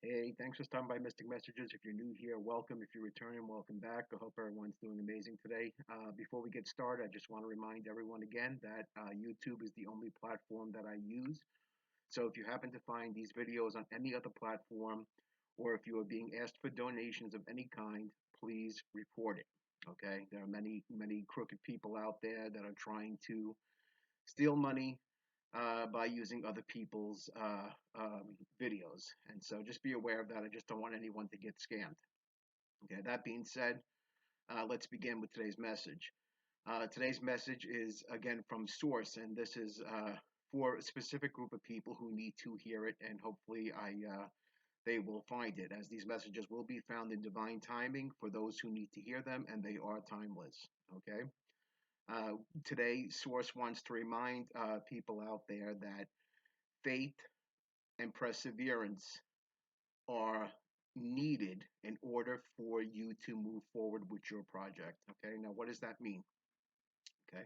Hey, thanks for stopping by Mystic Messages. If you're new here, welcome. If you're returning, welcome back. I hope everyone's doing amazing today. Before we get started, I just want to remind everyone again that YouTube is the only platform that I use. So if you happen to find these videos on any other platform, or if you are being asked for donations of any kind, please report it. Okay? There are many crooked people out there that are trying to steal money by using other people's videos. And so just be aware of that. I just don't want anyone to get scammed. Okay, that being said, let's begin with today's message. Today's message is again from Source, and this is for a specific group of people who need to hear it, and hopefully they will find it, as these messages will be found in divine timing for those who need to hear them, and they are timeless. Okay. Uh, Today, Source wants to remind people out there that faith and perseverance are needed in order for you to move forward with your project. Okay, now what does that mean? Okay,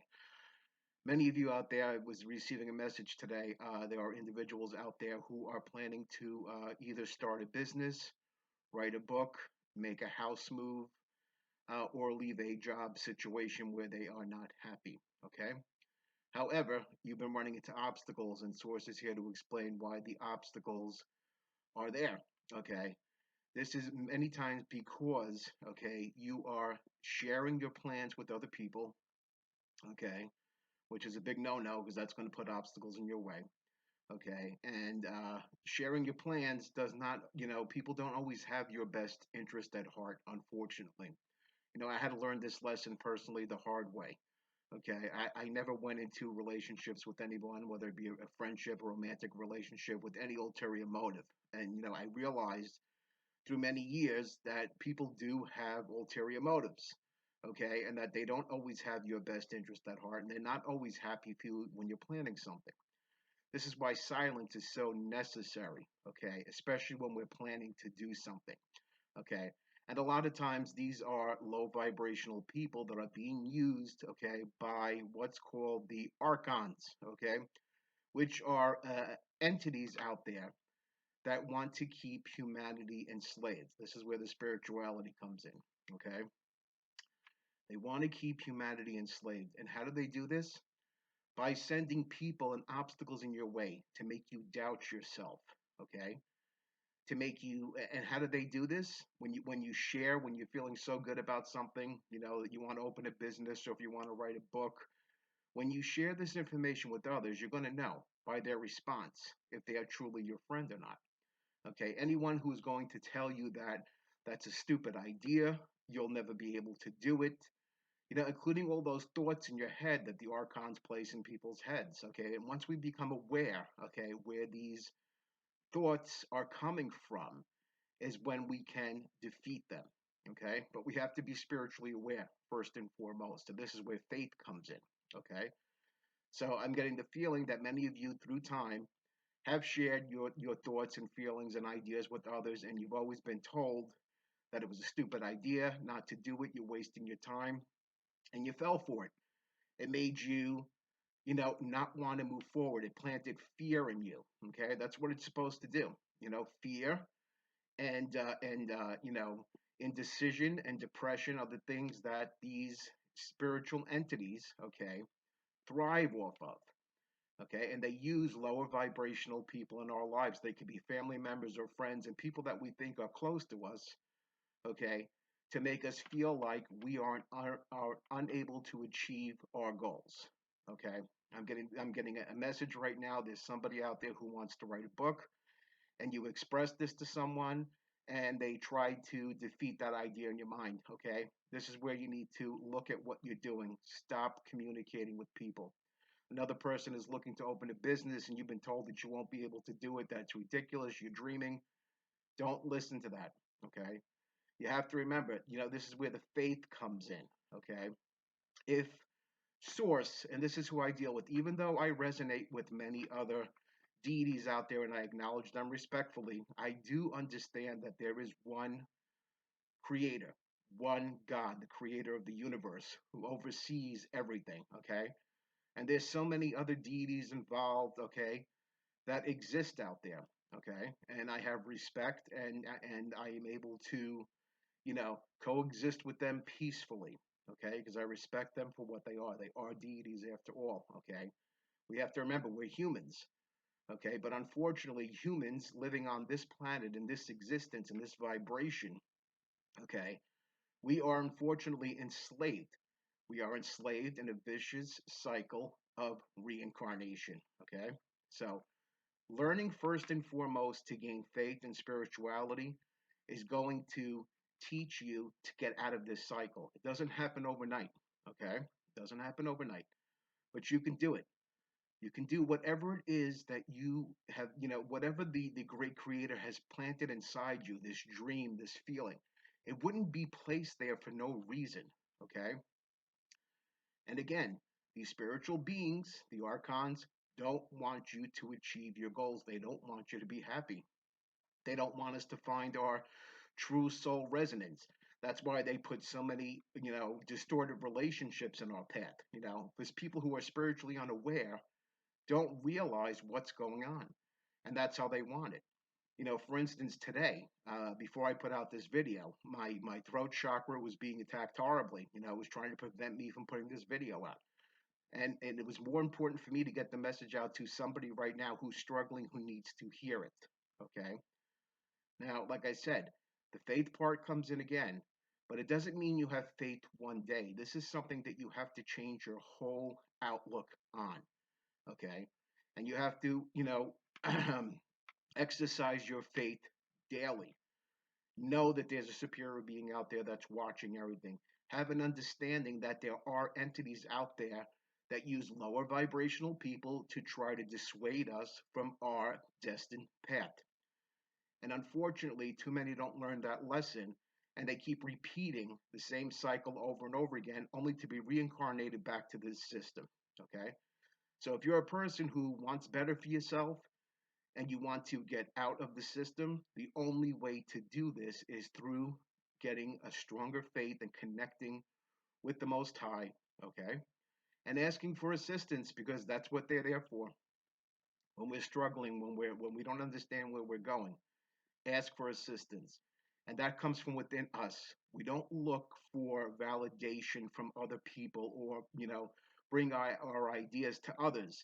many of you out there, I was receiving a message today. There are individuals out there who are planning to either start a business, write a book, make a house move, or leave a job situation where they are not happy. Okay. However, you've been running into obstacles, and Source is here to explain why the obstacles are there. Okay. This is many times because, okay, you are sharing your plans with other people, okay, which is a big no no because that's going to put obstacles in your way, okay. And sharing your plans does not, people don't always have your best interest at heart, unfortunately. I had to learn this lesson personally the hard way. Okay, I never went into relationships with anyone, whether it be a friendship or romantic relationship, with any ulterior motive. And I realized through many years that people do have ulterior motives. Okay, and that they don't always have your best interest at heart, and they're not always happy for you when you're planning something. This is why silence is so necessary. Okay, especially when we're planning to do something. Okay, and a lot of times these are low vibrational people that are being used, okay, by what's called the Archons, okay, which are entities out there that want to keep humanity enslaved. This is where the spirituality comes in, okay? They want to keep humanity enslaved. And how do they do this? By sending people and obstacles in your way to make you doubt yourself, okay? To make you, and how do they do this? When you share, when you're feeling so good about something, that you want to open a business, or if you want to write a book, when you share this information with others, you're going to know by their response if they are truly your friend or not. Okay, anyone who's going to tell you that that's a stupid idea, you'll never be able to do it, including all those thoughts in your head that the archons place in people's heads. Okay, and once we become aware, okay, where these thoughts are coming from, is when we can defeat them. Okay, but we have to be spiritually aware first and foremost, and this is where faith comes in. Okay, so I'm getting the feeling that many of you through time have shared your thoughts and feelings and ideas with others, and you've always been told that it was a stupid idea not to do it, you're wasting your time, and you fell for it. It made you, not want to move forward. It planted fear in you. Okay, that's what it's supposed to do. Fear and indecision and depression are the things that these spiritual entities, okay, thrive off of. Okay, and they use lower vibrational people in our lives. They could be family members or friends and people that we think are close to us, okay, to make us feel like we are unable to achieve our goals. Okay, I'm getting a message right now. There's somebody out there who wants to write a book, and you express this to someone, and they try to defeat that idea in your mind. Okay, this is where you need to look at what you're doing. Stop communicating with people. Another person is looking to open a business and you've been told that you won't be able to do it. That's ridiculous. You're dreaming. Don't listen to that. Okay. You have to remember, this is where the faith comes in. Okay. If Source, and this is who I deal with, even though I resonate with many other deities out there and I acknowledge them respectfully, I do understand that there is one creator, one God, the creator of the universe, who oversees everything. Okay. And there's so many other deities involved, okay, that exist out there. Okay, and I have respect, and I am able to, coexist with them peacefully. Okay, because I respect them for what they are. They are deities after all. Okay, we have to remember we're humans. Okay, but unfortunately, humans living on this planet, in this existence, in this vibration, okay, we are unfortunately enslaved. We are enslaved in a vicious cycle of reincarnation. Okay, so learning first and foremost to gain faith in spirituality is going to teach you to get out of this cycle. It doesn't happen overnight. Okay, it doesn't happen overnight, but you can do it. You can do whatever it is that you have, whatever the great creator has planted inside you, this dream, this feeling. It wouldn't be placed there for no reason. Okay. And again, these spiritual beings, the Archons, don't want you to achieve your goals. They don't want you to be happy. They don't want us to find our true soul resonance. That's why they put so many, distorted relationships in our path. Because people who are spiritually unaware don't realize what's going on. And that's how they want it. For instance, today, before I put out this video, my throat chakra was being attacked horribly. It was trying to prevent me from putting this video out. And it was more important for me to get the message out to somebody right now who's struggling, who needs to hear it. Okay. Now, like I said, the faith part comes in again, but it doesn't mean you have faith one day. This is something that you have to change your whole outlook on. Okay. And you have to, exercise your faith daily. Know that there's a superior being out there that's watching everything. Have an understanding that there are entities out there that use lower vibrational people to try to dissuade us from our destined path. And unfortunately, too many don't learn that lesson, and they keep repeating the same cycle over and over again, only to be reincarnated back to this system. Okay? So if you're a person who wants better for yourself, and you want to get out of the system, the only way to do this is through getting a stronger faith and connecting with the Most High, okay? And asking for assistance, because that's what they're there for. When we're struggling, when we don't understand where we're going, ask for assistance. And that comes from within us. We don't look for validation from other people, or, bring our ideas to others,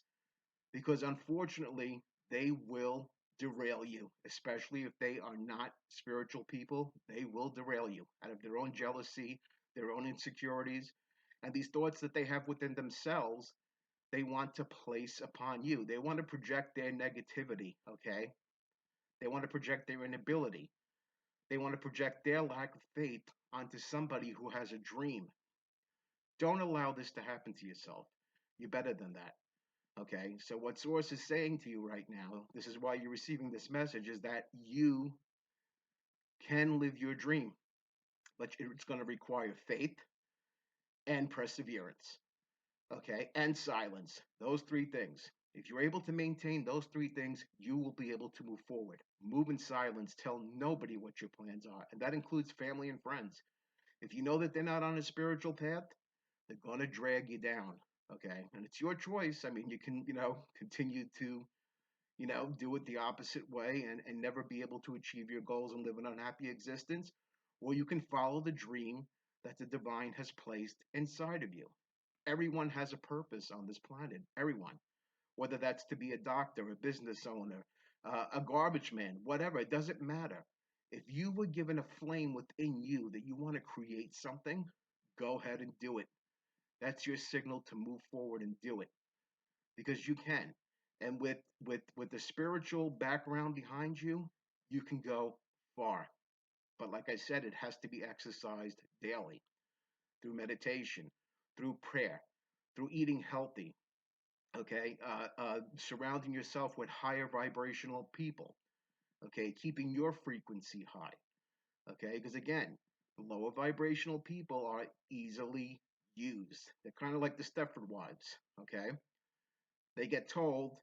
because unfortunately, they will derail you, especially if they are not spiritual people. They will derail you out of their own jealousy, their own insecurities, and these thoughts that they have within themselves. They want to place upon you. They want to project their negativity, okay? They want to project their inability. They want to project their lack of faith onto somebody who has a dream. Don't allow this to happen to yourself. You're better than that. Okay, so what Source is saying to you right now, this is why you're receiving this message, is that you can live your dream, but it's going to require faith and perseverance, okay, and silence. Those three things. If you're able to maintain those three things, you will be able to move forward. Move in silence. Tell nobody what your plans are, and that includes family and friends. If you know that they're not on a spiritual path, they're going to drag you down, okay? And it's your choice. I mean, you can, continue to do it the opposite way, and never be able to achieve your goals and live an unhappy existence. Or you can follow the dream that the divine has placed inside of you. Everyone has a purpose on this planet. Everyone. Whether that's to be a doctor, a business owner, a garbage man, whatever, it doesn't matter. If you were given a flame within you that you want to create something, go ahead and do it. That's your signal to move forward and do it, because you can. And with the spiritual background behind you, you can go far. But like I said, it has to be exercised daily, through meditation, through prayer, through eating healthy, okay, surrounding yourself with higher vibrational people, okay, keeping your frequency high, okay, because again, the lower vibrational people are easily used. They're kind of like the Stepford wives, okay? They get told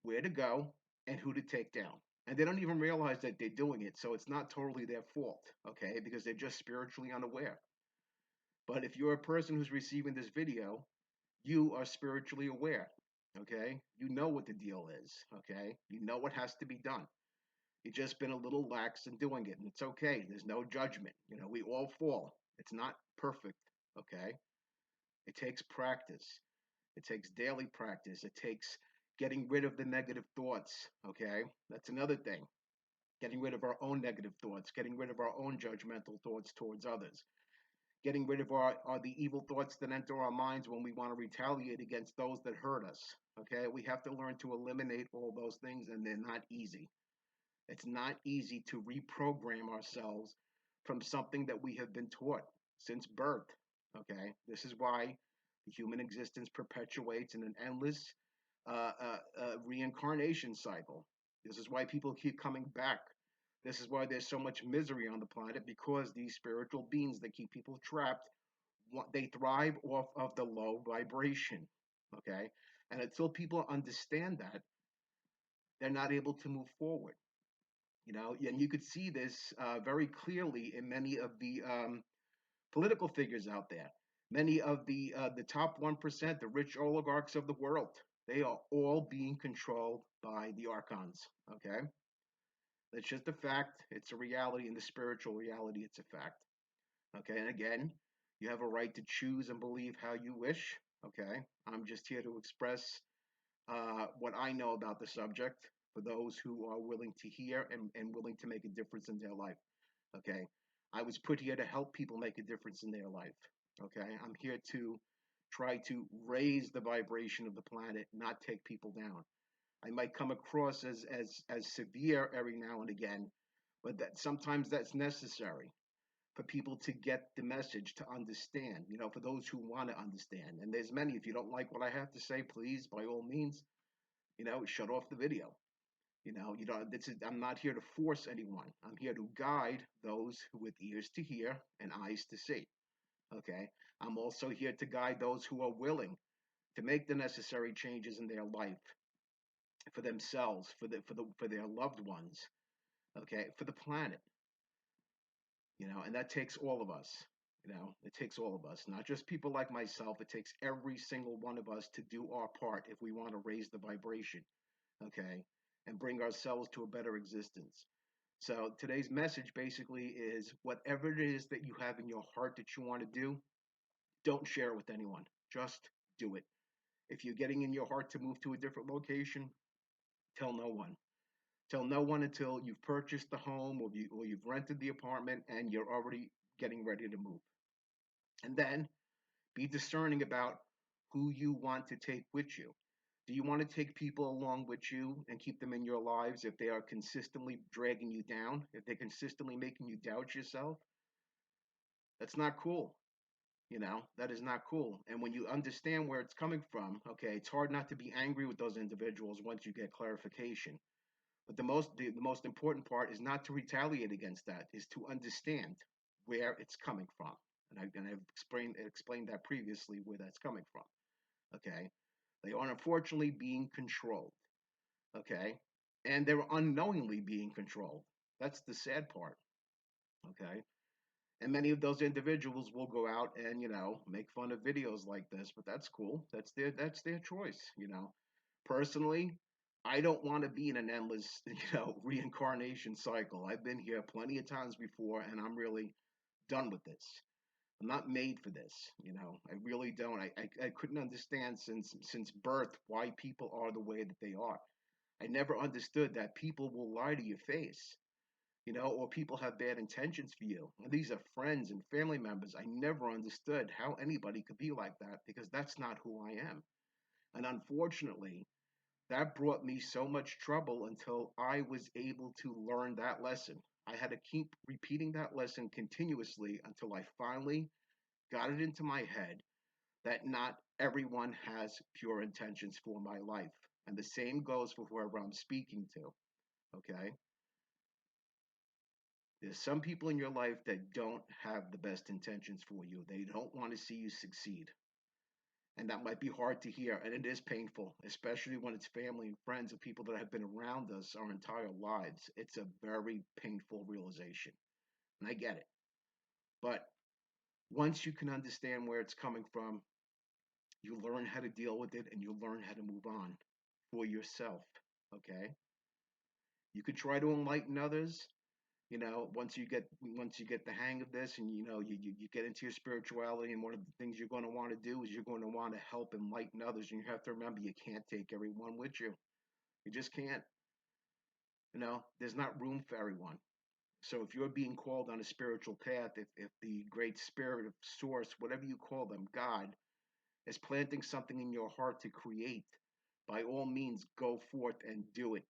where to go and who to take down. And they don't even realize that they're doing it. So it's not totally their fault, okay? Because they're just spiritually unaware. But if you're a person who's receiving this video, you are spiritually aware. Okay, you know what the deal is. Okay, you know what has to be done. You've just been a little lax in doing it, and it's okay. There's no judgment. We all fall. It's not perfect. Okay, it takes practice. It takes daily practice. It takes getting rid of the negative thoughts. Okay, that's another thing. Getting rid of our own negative thoughts, getting rid of our own judgmental thoughts towards others, getting rid of the evil thoughts that enter our minds when we want to retaliate against those that hurt us. Okay, we have to learn to eliminate all those things, and they're not easy. It's not easy to reprogram ourselves from something that we have been taught since birth. Okay, this is why the human existence perpetuates in an endless reincarnation cycle. This is why people keep coming back. This is why there's so much misery on the planet, because these spiritual beings that keep people trapped, they thrive off of the low vibration. Okay, and until people understand that, they're not able to move forward. And you could see this very clearly in many of the political figures out there. Many of the top 1%, the rich oligarchs of the world, they are all being controlled by the Archons. Okay, that's just a fact. It's a reality. In the spiritual reality, it's a fact. Okay, and again, you have a right to choose and believe how you wish. Okay, I'm just here to express what I know about the subject for those who are willing to hear and willing to make a difference in their life. Okay, I was put here to help people make a difference in their life. Okay, I'm here to try to raise the vibration of the planet, not take people down. I might come across as severe every now and again, but that sometimes that's necessary for people to get the message, to understand, for those who want to understand. And there's many. If you don't like what I have to say, please, by all means, shut off the video. I'm not here to force anyone. I'm here to guide those with ears to hear and eyes to see. Okay. I'm also here to guide those who are willing to make the necessary changes in their life for themselves, for their loved ones. Okay, for the planet. And that takes all of us. It takes all of us, not just people like myself. It takes every single one of us to do our part if we want to raise the vibration. Okay, and bring ourselves to a better existence. So today's message basically is, whatever it is that you have in your heart that you want to do, don't share it with anyone. Just do it. If you're getting in your heart to move to a different location, tell no one. Tell no one until you've purchased the home, or you've rented the apartment and you're already getting ready to move. And then be discerning about who you want to take with you. Do you want to take people along with you and keep them in your lives if they are consistently dragging you down, if they're consistently making you doubt yourself? That's not cool. That is not cool. And when you understand where it's coming from, okay, it's hard not to be angry with those individuals once you get clarification. But the most important part is not to retaliate against that, is to understand where it's coming from. And I've explained that previously, where that's coming from. Okay, they are unfortunately being controlled. Okay, and they're unknowingly being controlled. That's the sad part. Okay, and many of those individuals will go out and make fun of videos like this, but that's cool. That's their choice. Personally, I don't want to be in an endless reincarnation cycle. I've been here plenty of times before, and I'm really done with this. I'm not made for this. I really don't. I couldn't understand since birth why people are the way that they are. I never understood that people will lie to your face, or people have bad intentions for you. And these are friends and family members. I never understood how anybody could be like that, because that's not who I am. And unfortunately, that brought me so much trouble until I was able to learn that lesson. I had to keep repeating that lesson continuously until I finally got it into my head that not everyone has pure intentions for my life. And the same goes for whoever I'm speaking to. Okay? There's some people in your life that don't have the best intentions for you. They don't want to see you succeed. And that might be hard to hear, and it is painful, especially when it's family and friends and people that have been around us our entire lives. It's a very painful realization, and I get it. But once you can understand where it's coming from, You learn how to deal with it and you learn how to move on for yourself. Okay. You could try to enlighten others, once you get the hang of this, and you get into your spirituality, and one of the things you're going to want to do is you're going to want to help enlighten others, and you have to remember you can't take everyone with you. You just can't. There's not room for everyone. So if you're being called on a spiritual path, if the great spirit of source, whatever you call them, God, is planting something in your heart to create, by all means go forth and do it.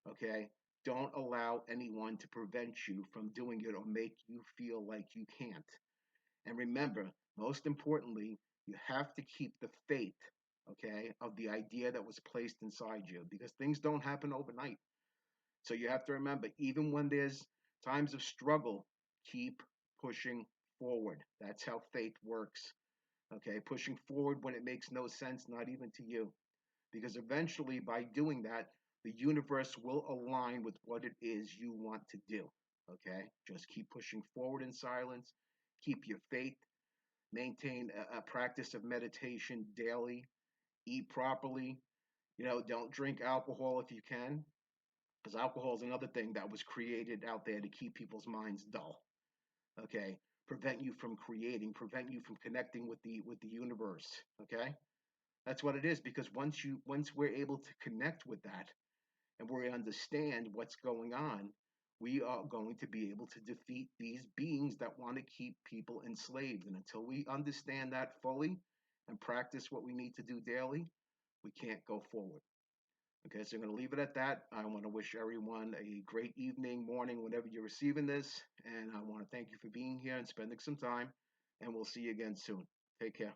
Okay? Don't allow anyone to prevent you from doing it or make you feel like you can't. And remember, most importantly, you have to keep the faith, okay, of the idea that was placed inside you, because things don't happen overnight. So you have to remember, even when there's times of struggle, keep pushing forward. That's how faith works. Okay, pushing forward when it makes no sense, not even to you. Because eventually, by doing that, the universe will align with what it is you want to do. Okay, just keep pushing forward in silence, keep your faith, maintain a practice of meditation daily, eat properly. Don't drink alcohol if you can, because alcohol is another thing that was created out there to keep people's minds dull. Okay, prevent you from creating, prevent you from connecting with the universe. Okay, that's what it is. Because once we're able to connect with that, and we understand what's going on, we are going to be able to defeat these beings that want to keep people enslaved. And until we understand that fully and practice what we need to do daily, we can't go forward. Okay, so I'm going to leave it at that. I want to wish everyone a great evening, morning, whenever you're receiving this. And I want to thank you for being here and spending some time. And we'll see you again soon. Take care.